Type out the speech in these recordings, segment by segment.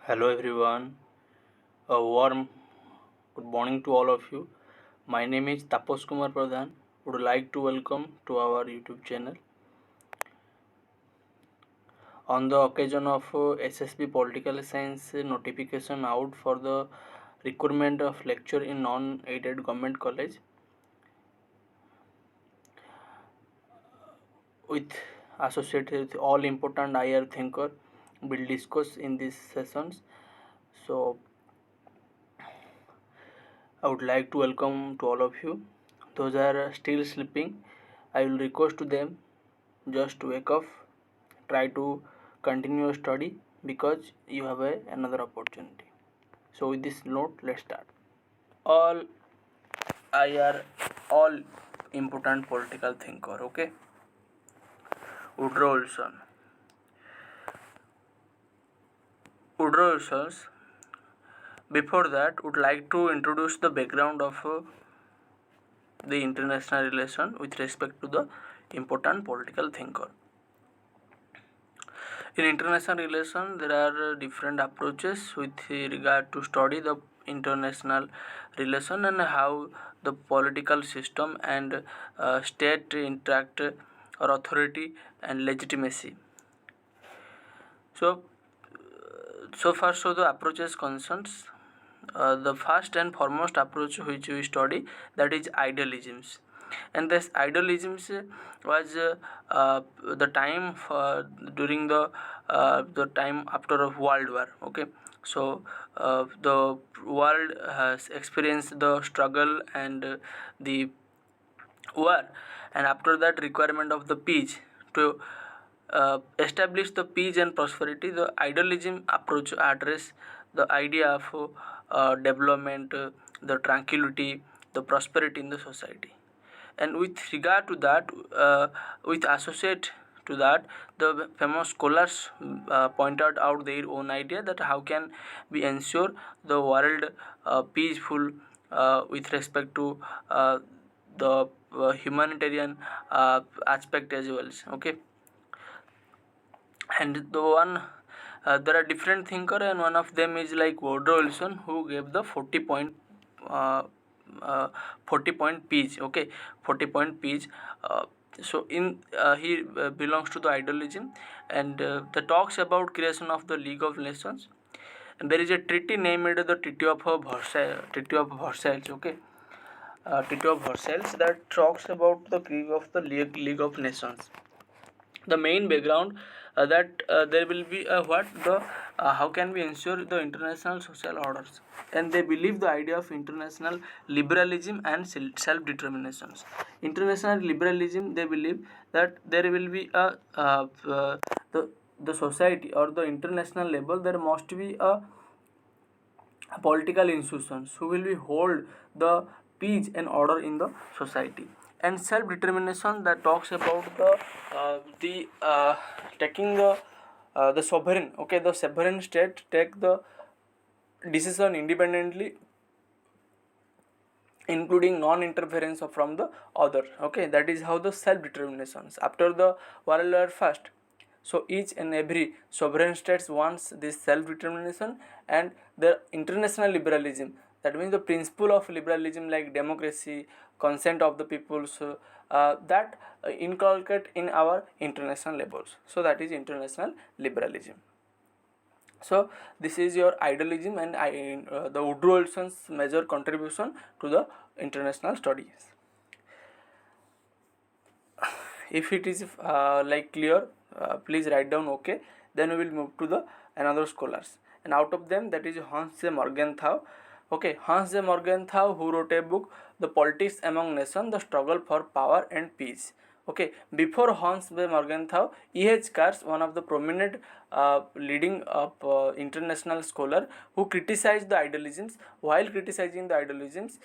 Hello everyone, a warm good morning to all of you. My name is Tapos Kumar Pradhan. Would like to welcome to our YouTube channel. On the occasion of SSB Political Science notification out for the requirement of lecture in non-aided government college with associated with all important IR thinker will discuss in these sessions. So I would like to welcome to all of you. Those are still sleeping, I will request to them just wake up, try to continue your study because you have another opportunity. So with this note, let's start. All I are all important political thinker. Okay, Woodrow Wilson. Woodrow Wilson. Before that, would like to introduce the background of the international relation with respect to the important political thinker. In international relation, there are different approaches with regard to study the international relation and how the political system and state interact or authority and legitimacy. So, so far so the approaches concerns. The first and foremost approach which we study, that is idealisms, and this idealisms was the time during the time after a world war. Okay, so the world has experienced the struggle and the war, and after that requirement of the peace to establish the peace and prosperity. The idealism approach address the idea of development, the tranquility, the prosperity in the society. And with regard to that, with associate to that, the famous scholars pointed out their own idea that how can we ensure the world peaceful with respect to the humanitarian aspect as well. Okay, and the one there are different thinker, and one of them is like Woodrow Wilson, who gave the uh, 40 point piece. Okay, 40 point piece. So in he belongs to the idealism, and the talks about creation of the League of Nations, and there is a treaty named the Treaty of Versailles. Okay, Treaty of Versailles, that talks about the creation of the League of Nations. The main background that there will be what the how can we ensure the international social orders, and they believe the idea of international liberalism and self determinations. International liberalism, they believe that there will be the society or the international level, there must be a political institutions who will be hold the peace and order in the society. And self determination, that talks about the taking the sovereign. Okay, the sovereign state take the decision independently, including non-interference from the other. Okay, that is how the self-determinations after the world war first. So each and every sovereign states wants this self-determination, and the international liberalism, that means the principle of liberalism like democracy, consent of the peoples, that inculcate in our international levels. So that is international liberalism. So this is your idealism and the Woodrow Wilson's major contribution to the international studies. If it is like clear, please write down okay. Then we will move to the another scholars, and out of them, that is Hans J. Morgenthau. Okay, Hans J. Morgenthau, who wrote a book, The Politics Among Nations: The Struggle for Power and Peace. Okay, before Hans J. Morgenthau, E.H. Kars, one of the prominent leading international scholar, who criticized the idealisms. While criticizing the idealisms,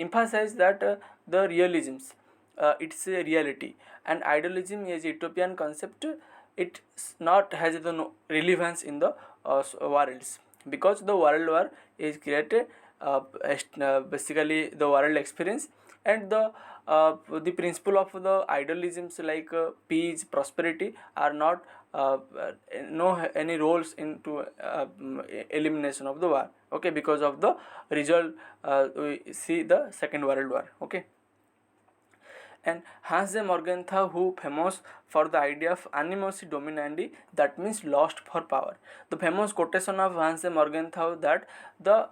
emphasized that the realisms, it's a reality, and idealism is a utopian concept. It's not has the no relevance in the worlds, because the world war is created basically the world experience, and the principle of the idealisms like peace, prosperity are not no any roles into elimination of the war, okay, because of the result we see the Second World War, okay. And Hans de Morgenthau, who famous for the idea of animus dominandi, that means lust for power. The famous quotation of Hans de Morgenthau that the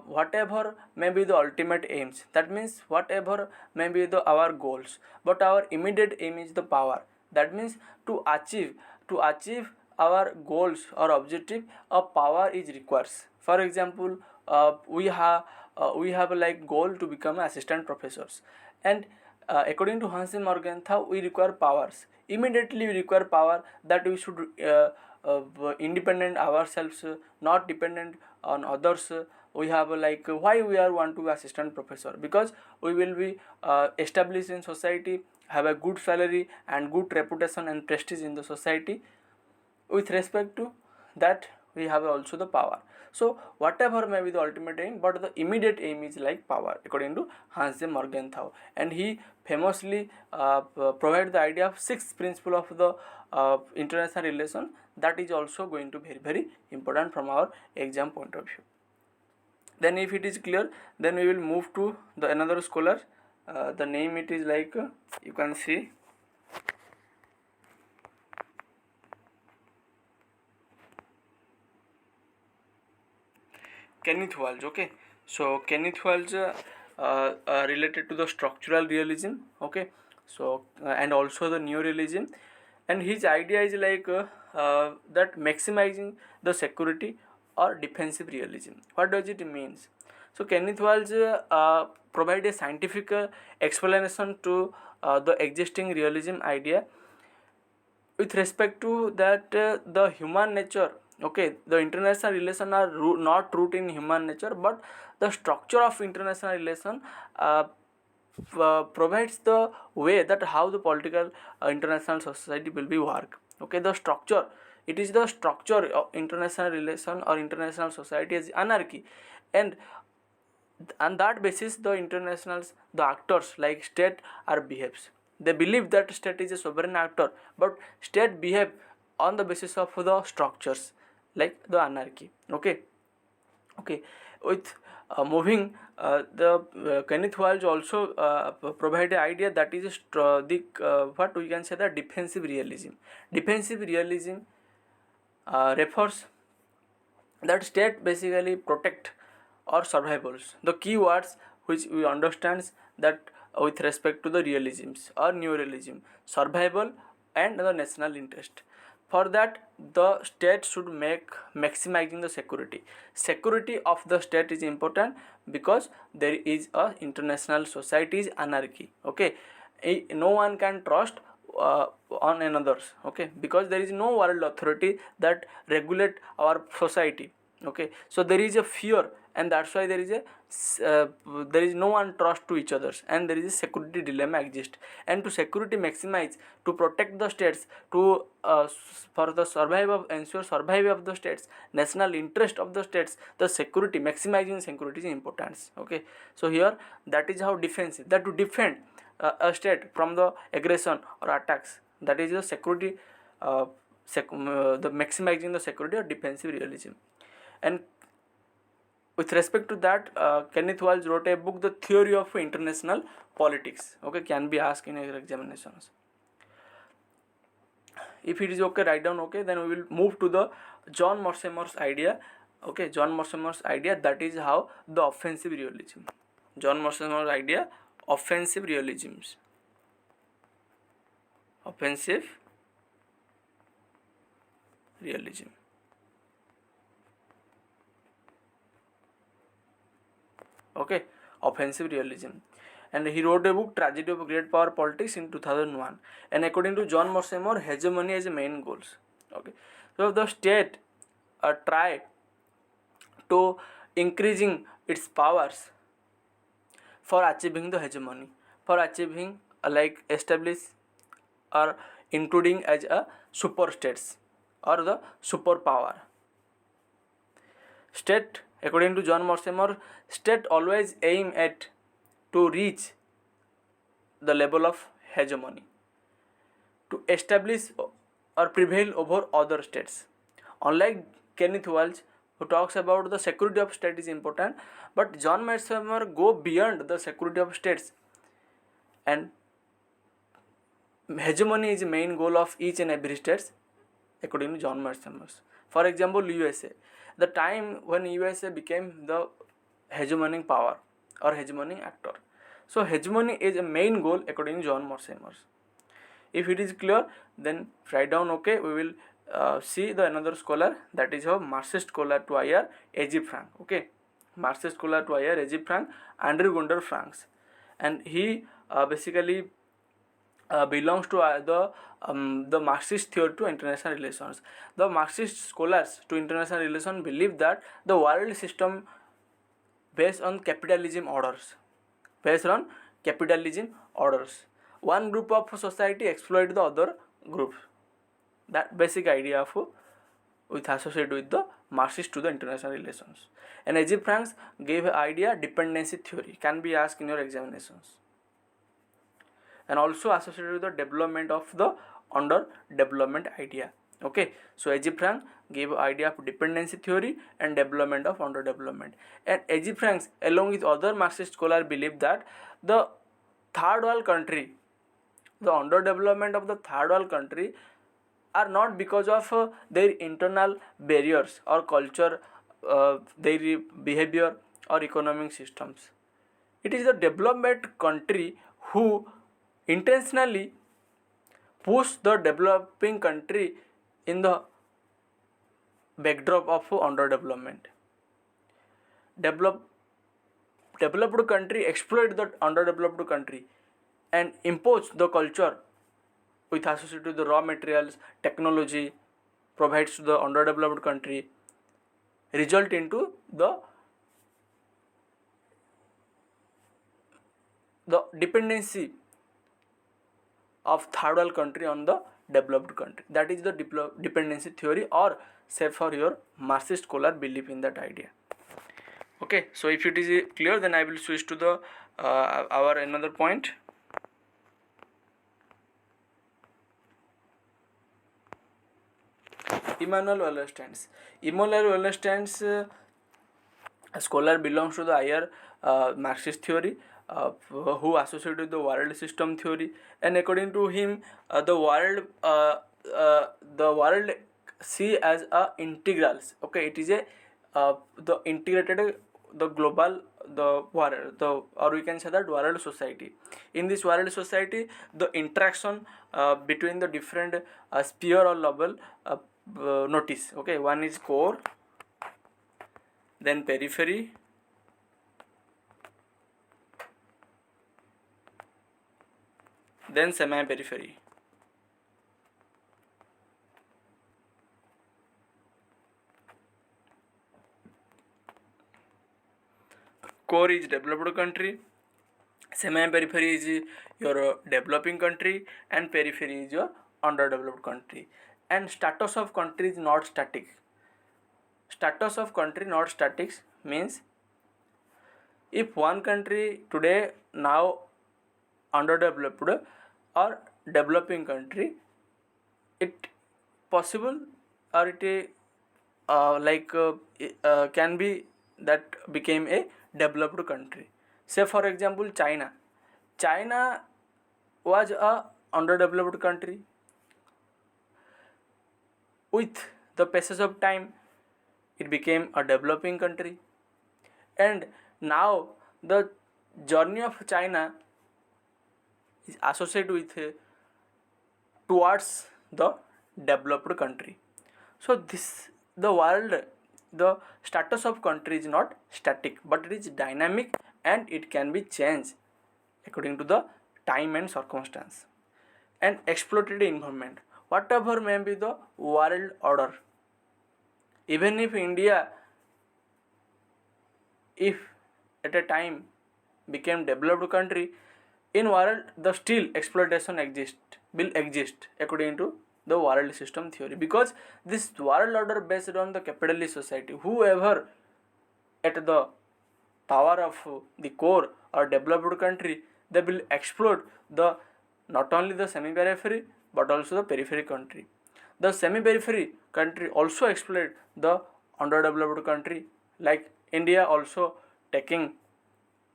whatever may be the ultimate aims, that means whatever may be the our goals, but our immediate aim is the power. That means to achieve our goals or objective, a power is requires. For example, we have like goal to become assistant professors, and according to Hans Morgenthau, we require powers. Immediately, we require power that we should independent ourselves, not dependent on others. We have like why we are want to be assistant professor, because we will be established in society, have a good salary and good reputation and prestige in the society. With respect to that, we have also the power. So whatever may be the ultimate aim, but the immediate aim is like power, according to Hans de Morgenthau. And he famously provide the idea of sixth principle of the international relation, that is also going to be very very important from our exam point of view. Then if it is clear, then we will move to the another scholar. The name it is like you can see Kenneth Walsh, okay. So Kenneth Walsh related to the structural realism, okay. So and also the neorealism, and his idea is like that maximizing the security or defensive realism. What does it means? So Kenneth Walsh provide a scientific explanation to the existing realism idea with respect to that the human nature, okay, the international relation are not root in human nature, but the structure of international relation provides the way that how the political international society will be work, okay. The structure, it is the structure of international relation or international society as anarchy, and on that basis the internationals, the actors like state are behaves. They believe that state is a sovereign actor, but state behave on the basis of the structures like the anarchy, okay. Okay, with moving the Kenneth Walsh also provide the idea that is the what we can say, the defensive realism. Defensive realism refers that state basically protect or survivals. The key words which we understand that with respect to the realisms or neorealism, survival and the national interest. For that, the state should make maximizing the security. Security of the state is important because there is a international society's anarchy. Okay, no one can trust on another's, okay, because there is no world authority that regulate our society, okay. So there is a fear, and that's why there is no one trust to each others, and there is a security dilemma exist. And to security maximize, to protect the states, to for the survival, ensure survival of the states, national interest of the states, the security, maximizing security is important, okay. So here that is how defense, that to defend a state from the aggression or attacks, that is the security, the maximizing the security or defensive realism. And with respect to that, Kenneth Walsh wrote a book, The Theory of International Politics, okay, can be asked in your examinations. If it is okay, write down, okay. Then we will move to the John Mortimer's idea, okay. John Mortimer's idea, that is how the offensive realism. John Mortimer's idea, offensive realisms. Offensive realism. Okay, offensive realism. And he wrote a book, Tragedy of Great Power Politics, in 2001. And according to John Mortimer, hegemony is the main goals. Okay, so the state try to increasing its powers for achieving the hegemony, for achieving like establish or including as a super states or the superpower. State, according to John Mortimer, state always aim at to reach the level of hegemony, to establish or prevail over other states. Unlike Kenneth Walsh, who talks about the security of state is important, but John Mearsheimer go beyond the security of states, and hegemony is the main goal of each and every state, according to John Mearsheimer. For example, USA, the time when USA became the hegemonic power or hegemonic actor. So hegemony is a main goal according to John Mearsheimer. If it is clear, then write down okay. We will see the another scholar, that is a Marxist scholar to IR A.G. Frank. Okay, Marxist scholar to IR A.G. Frank, Andrew Gunder Franks, and he basically belongs to the Marxist theory to international relations. The Marxist scholars to international relations believe that the world system based on capitalism orders, one group of society exploit the other group. That basic idea of with associated with the Marxist to the international relations. And A.G. Franks gave an idea dependency theory, can be asked in your examinations, and also associated with the development of the under development idea. Okay, so A.G. Frank gave idea of dependency theory and development of under development. And A.G. Franks along with other Marxist scholars believe that the third world country, the underdevelopment of the third world country are not because of their internal barriers or culture, their behavior or economic systems. It is the development country who intentionally push the developing country in the backdrop of underdevelopment. Developed country exploit the underdeveloped country and impose the culture with associated with the raw materials, technology provides to the underdeveloped country, result into the dependency of third world country on the developed country. That is the dependency theory, or say for your Marxist scholar belief in that idea. Okay, so if it is clear, then I will switch to the our another point. Immanuel Wallerstein. Immanuel Wallerstein, a scholar belongs to the higher Marxist theory, who associated with the world system theory, and according to him, the world see as a integrals. Okay, it is a the integrated, the global, the world, the, or we can say that world society. In this world society, the interaction between the different sphere or level notice. Okay, one is core, then periphery, then semi-periphery. Core is developed country, semi-periphery is your developing country, and periphery is your underdeveloped country. And status of country is not static. Status of country not static means if one country today now underdeveloped or developing country, it possible or it can be that became a developed country. Say for example China. China was a underdeveloped country. With the passage of time, it became a developing country, and now the journey of China is associated with towards the developed country. So this the world, the status of country is not static, but it is dynamic and it can be changed according to the time and circumstance. And exploited environment, whatever may be the world order, even if India, if at a time became developed country, in world the still exploitation will exist according to the world system theory, because this world order based on the capitalist society, whoever at the power of the core or developed country, they will exploit the not only the semi periphery but also the periphery country. The semi-periphery country also exploit the underdeveloped country, like India also taking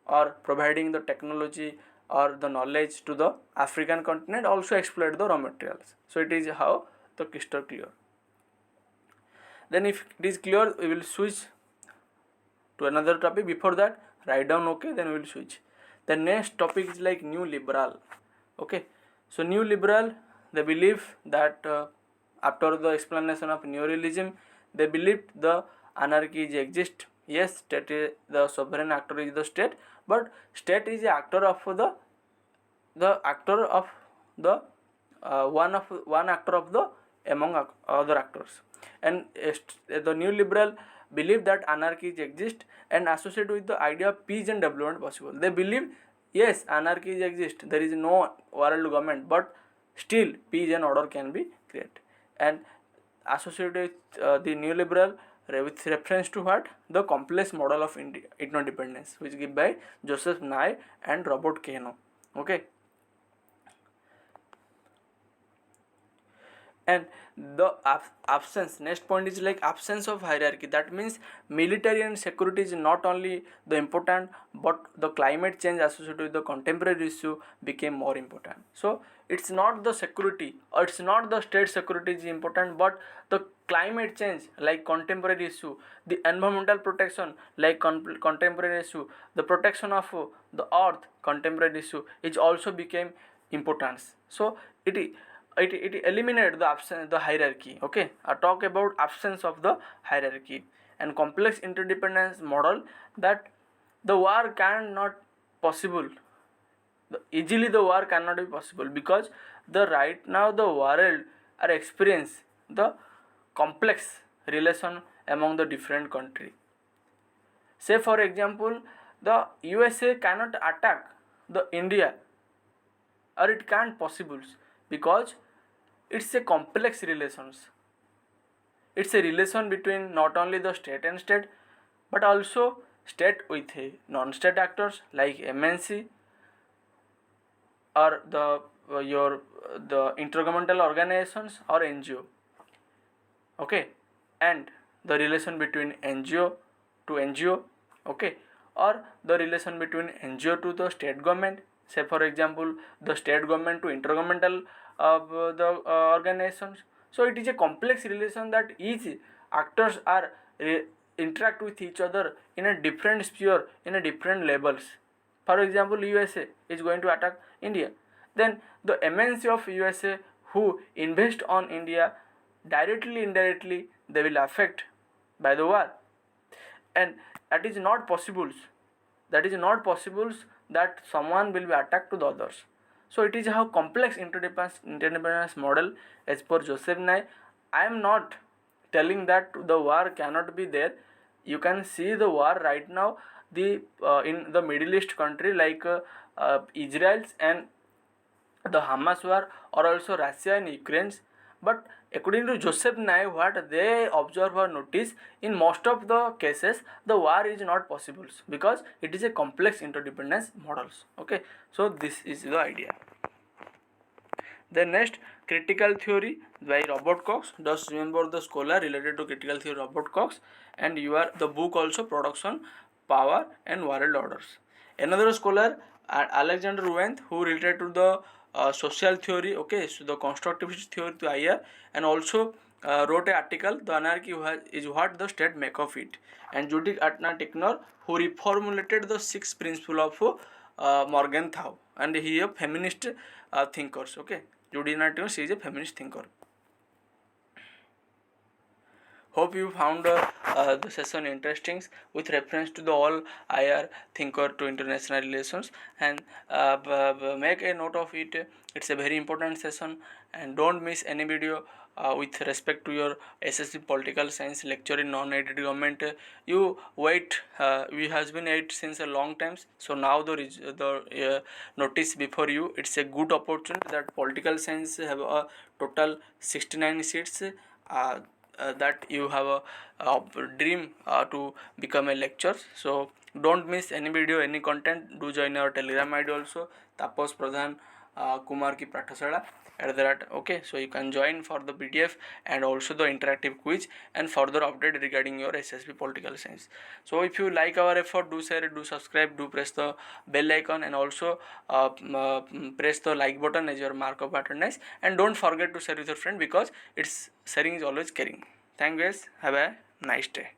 or providing the technology or the knowledge to the African continent, also exploit the raw materials. So it is how the crystal clear. Then if it is clear, we will switch to another topic. Before that, write down okay, then we will switch. The next topic is like new liberal. Okay, so new liberal, they believe that after the explanation of neoliberalism, they believed the anarchy is exist. Yes, state is the sovereign actor is the state, but state is the actor of the actor of the one actor of the among other actors. And the new liberal believe that anarchy exist and associate with the idea of peace and development possible. They believe yes, anarchy exist, there is no world government, but still peace and order can be created. And associated with the new liberal with reference to what? The complex model of interdependence, which given by Joseph Nye and Robert Kano. Okay. And the absence, next point is like absence of hierarchy. That means military and security is not only the important, but the climate change associated with the contemporary issue became more important. So it's not the security or it's not the state security is important, but the climate change like contemporary issue, the environmental protection like contemporary issue, the protection of the earth contemporary issue, it also became importance. So it eliminate the absence the hierarchy. Okay, I talk about absence of the hierarchy and complex interdependence model, that the war cannot possible, easily the war cannot be possible, because the right now the world are experience the complex relation among the different country. Say for example, the USA cannot attack the India, or it can't possible, because it's a complex relations. It's a relation between not only the state and state, but also state with a non-state actors like MNC or the intergovernmental organizations or NGO. Okay, and the relation between NGO to NGO. Okay, or the relation between NGO to the state government. Say for example, the state government to intergovernmental of the organizations. So it is a complex relation that each actors are interact with each other in a different sphere, in a different levels. For example, USA is going to attack India, then the MNC of USA who invest on India, directly indirectly they will affect by the war, and that is not possible. That is not possible that someone will be attacked to the others. So it is how complex interdependence model as per Joseph Nye. I am not telling that the war cannot be there. You can see the war right now, the in the Middle East country like Israel and the Hamas war, or also Russia and Ukraine. But according to Joseph Nye, what they observe or notice, in most of the cases the war is not possible, because it is a complex interdependence models. Okay, so this is the idea. The next, critical theory by Robert Cox. Just remember the scholar related to critical theory Robert Cox, and you are the book also Production, Power and World Orders. Another scholar Alexander Wendt, who related to the social theory. Okay, so the constructivist theory to IR, and also wrote an article, The Anarchy is What the State Make of It. And Judith Atna Ticknor, who reformulated the 6 principles of Morgenthau, and he a feminist thinkers. Okay, Judith Atna Ticknor, she is a feminist thinker. Hope you found the session interesting with reference to the all IR thinker to international relations, and make a note of it. It's a very important session, and don't miss any video with respect to your SSB political science lecture in non-aided government. You wait, we has been wait since a long times, so now the notice before you. It's a good opportunity that political science have a total 69 seats. That you have a dream to become a lecturer. So don't miss any video, any content. Do join our Telegram ID also, Tapos Pradhan Kumar ki Pathashala at that. Okay, so you can join for the PDF and also the interactive quiz and further update regarding your SSB political science. So if you like our effort, do share it, do subscribe, do press the bell icon, and also press the like button as your mark of attendance, and don't forget to share with your friend, because it's sharing is always caring. Thank you guys, have a nice day.